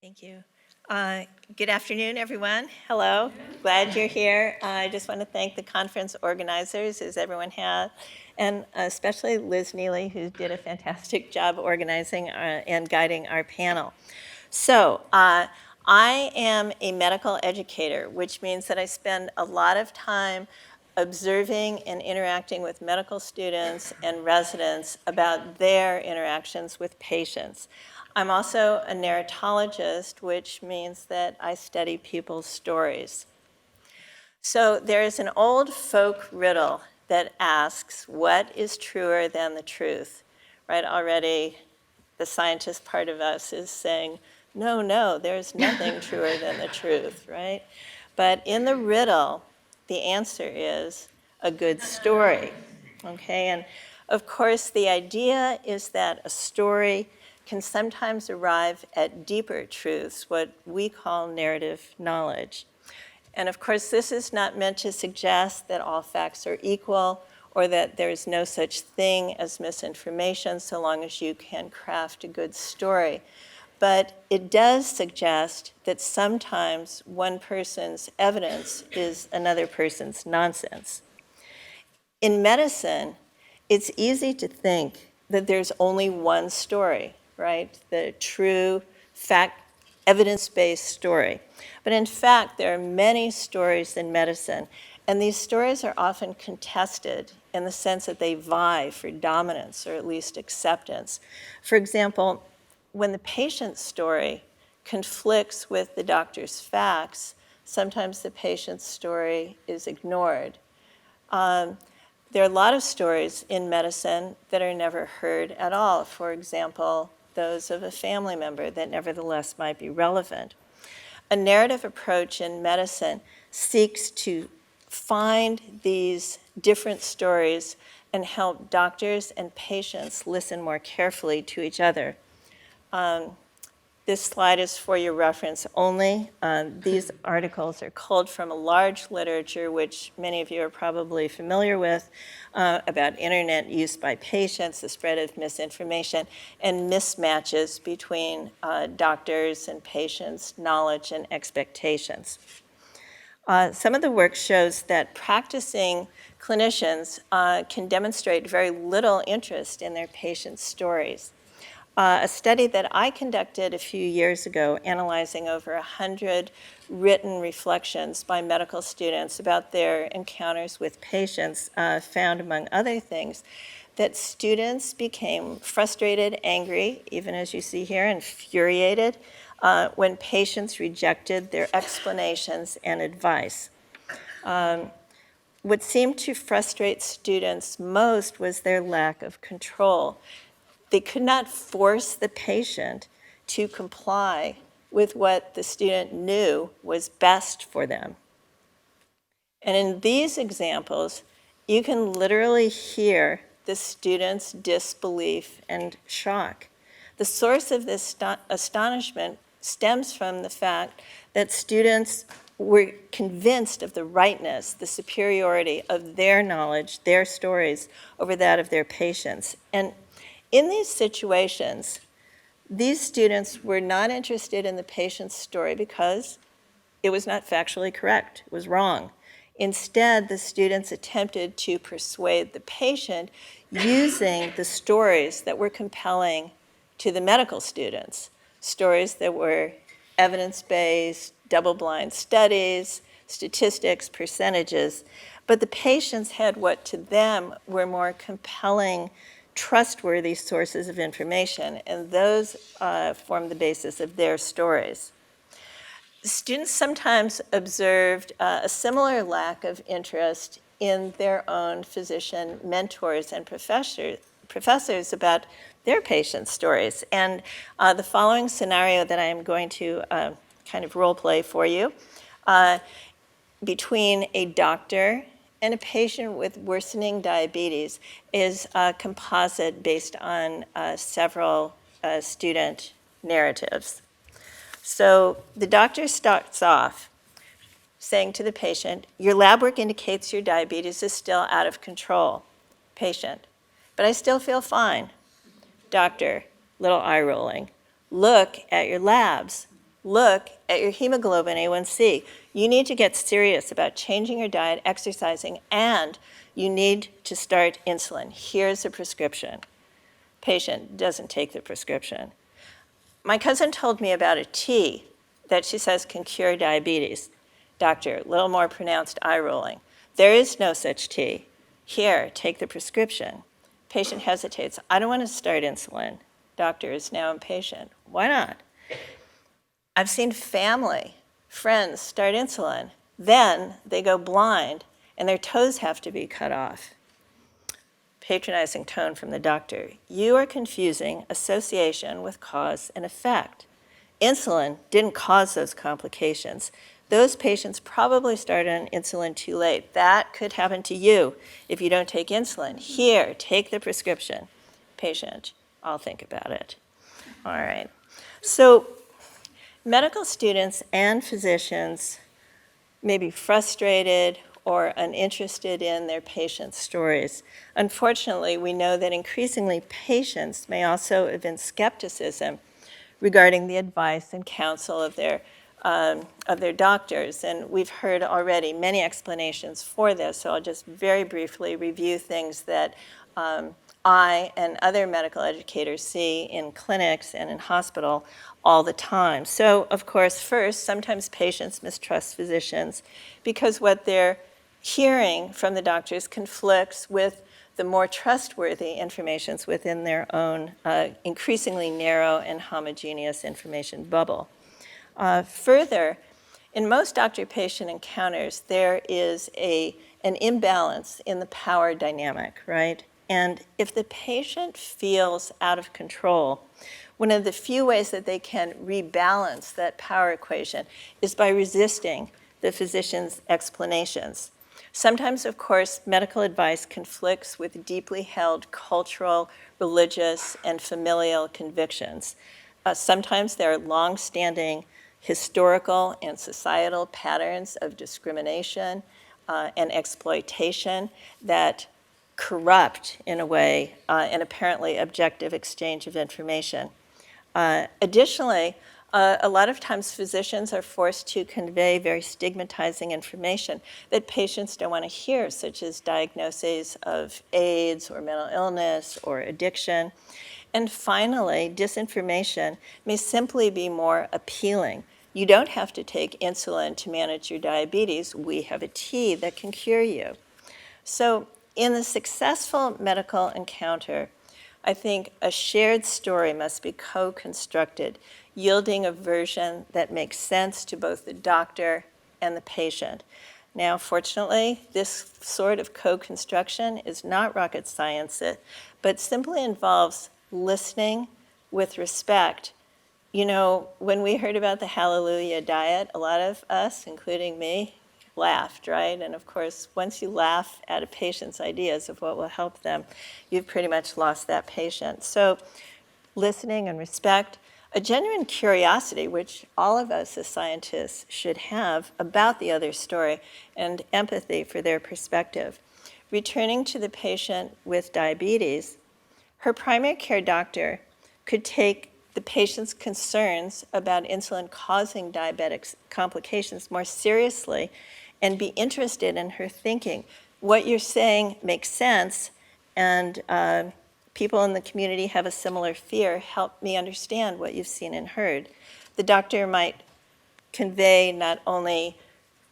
Thank you. Good afternoon, everyone. Hello. Glad you're here. I just want to thank the conference organizers, as everyone has, and especially Liz Neely, who did a fantastic job organizing and guiding our panel. So, I am a medical educator, which means that I spend a lot of time observing and interacting with medical students and residents about their interactions with patients. I'm also a narratologist, which means that I study people's stories. So there is an old folk riddle that asks, what is truer than the truth? Right, already the scientist part of us is saying, no, there's nothing truer than the truth, right? But in the riddle, the answer is a good story, okay? And of course, the idea is that a story can sometimes arrive at deeper truths, what we call narrative knowledge. And of course, this is not meant to suggest that all facts are equal or that there's no such thing as misinformation so long as you can craft a good story. But it does suggest that sometimes one person's evidence is another person's nonsense. In medicine, it's easy to think that there's only one story, right? The true fact, evidence-based story. But in fact, there are many stories in medicine, and these stories are often contested in the sense that they vie for dominance or at least acceptance. For example, when the patient's story conflicts with the doctor's facts, sometimes the patient's story is ignored. There are a lot of stories in medicine that are never heard at all. For example, those of a family member that nevertheless might be relevant. A narrative approach in medicine seeks to find these different stories and help doctors and patients listen more carefully to each other. This slide is for your reference only. These articles are culled from a large literature, which many of you are probably familiar with, about internet use by patients, the spread of misinformation, and mismatches between doctors and patients' knowledge and expectations. Some of the work shows that practicing clinicians can demonstrate very little interest in their patients' stories. A study that I conducted a few years ago, analyzing over 100 written reflections by medical students about their encounters with patients, found, among other things, that students became frustrated, angry, even as you see here, infuriated, when patients rejected their explanations and advice. What seemed to frustrate students most was their lack of control. They could not force the patient to comply with what the student knew was best for them. And in these examples, you can literally hear the student's disbelief and shock. The source of this astonishment stems from the fact that students were convinced of the rightness, the superiority of their knowledge, their stories, over that of their patients. And in these situations, these students were not interested in the patient's story because it was not factually correct, it was wrong. Instead, the students attempted to persuade the patient using the stories that were compelling to the medical students, stories that were evidence-based, double-blind studies, statistics, percentages. But the patients had what to them were more compelling, trustworthy sources of information, and those formed the basis of their stories. Students sometimes observed a similar lack of interest in their own physician mentors and professors about their patients' stories. And the following scenario that I am going to kind of role play for you, between a doctor and a patient with worsening diabetes, is a composite based on several student narratives. So the doctor starts off saying to the patient, your lab work indicates your diabetes is still out of control. Patient, but I still feel fine. Doctor, little eye rolling. Look at your labs. look at your hemoglobin A1C. You need to get serious about changing your diet, exercising, and you need to start insulin. Here's a prescription. Patient doesn't take the prescription. My cousin told me about a tea that she says can cure diabetes. Doctor, a little more pronounced eye rolling. There is no such tea. Here, take the prescription. Patient hesitates. I don't want to start insulin. Doctor is now impatient. Why not? I've seen family, friends start insulin. Then they go blind and their toes have to be cut off. Patronizing tone from the doctor. You are confusing association with cause and effect. Insulin didn't cause those complications. Those patients probably started on insulin too late. That could happen to you if you don't take insulin. Here, take the prescription. Patient, I'll think about it. All right. So medical students and physicians may be frustrated or uninterested in their patients' stories. Unfortunately, we know that increasingly patients may also evince skepticism regarding the advice and counsel of their doctors. And we've heard already many explanations for this, so I'll just very briefly review things that I and other medical educators see in clinics and in hospital all the time. So, of course, first, sometimes patients mistrust physicians because what they're hearing from the doctors conflicts with the more trustworthy information within their own increasingly narrow and homogeneous information bubble. Further, in most doctor-patient encounters, there is an imbalance in the power dynamic, right? And if the patient feels out of control, one of the few ways that they can rebalance that power equation is by resisting the physician's explanations. Sometimes, of course, medical advice conflicts with deeply held cultural, religious, and familial convictions. Sometimes there are long-standing historical and societal patterns of discrimination and exploitation that corrupt, in a way, an apparently objective exchange of information. Additionally, a lot of times physicians are forced to convey very stigmatizing information that patients don't want to hear, such as diagnoses of AIDS or mental illness or addiction. And finally, disinformation may simply be more appealing. You don't have to take insulin to manage your diabetes. We have a tea that can cure you. So in the successful medical encounter, I think a shared story must be co-constructed, yielding a version that makes sense to both the doctor and the patient. Now, fortunately, this sort of co-construction is not rocket science, but simply involves listening with respect. You know, when we heard about the Hallelujah diet, a lot of us, including me, laughed, right? And of course, once you laugh at a patient's ideas of what will help them, you've pretty much lost that patient. So listening and respect, a genuine curiosity, which all of us as scientists should have about the other story, and empathy for their perspective. Returning to the patient with diabetes, her primary care doctor could take the patient's concerns about insulin causing diabetic complications more seriously and be interested in her thinking. What you're saying makes sense, and people in the community have a similar fear. Help me understand what you've seen and heard. The doctor might convey not only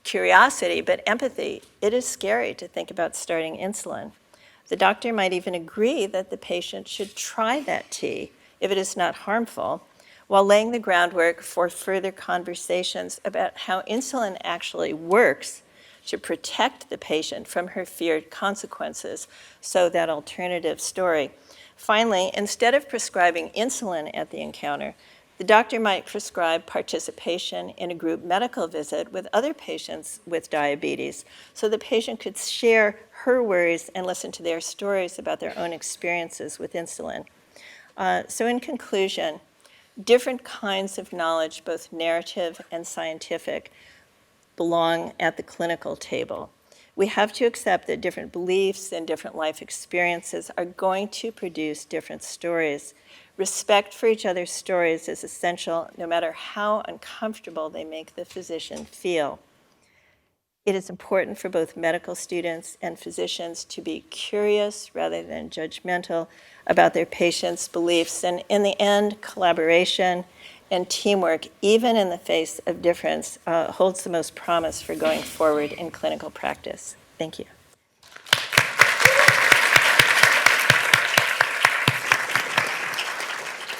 curiosity, but empathy. It is scary to think about starting insulin. The doctor might even agree that the patient should try that tea if it is not harmful, while laying the groundwork for further conversations about how insulin actually works to protect the patient from her feared consequences, so that alternative story. Finally, instead of prescribing insulin at the encounter, the doctor might prescribe participation in a group medical visit with other patients with diabetes, so the patient could share her worries and listen to their stories about their own experiences with insulin. So in conclusion, different kinds of knowledge, both narrative and scientific, belong at the clinical table. We have to accept that different beliefs and different life experiences are going to produce different stories. Respect for each other's stories is essential, no matter how uncomfortable they make the physician feel. It is important for both medical students and physicians to be curious rather than judgmental about their patients' beliefs. And in the end, collaboration and teamwork, even in the face of difference, holds the most promise for going forward in clinical practice. Thank you.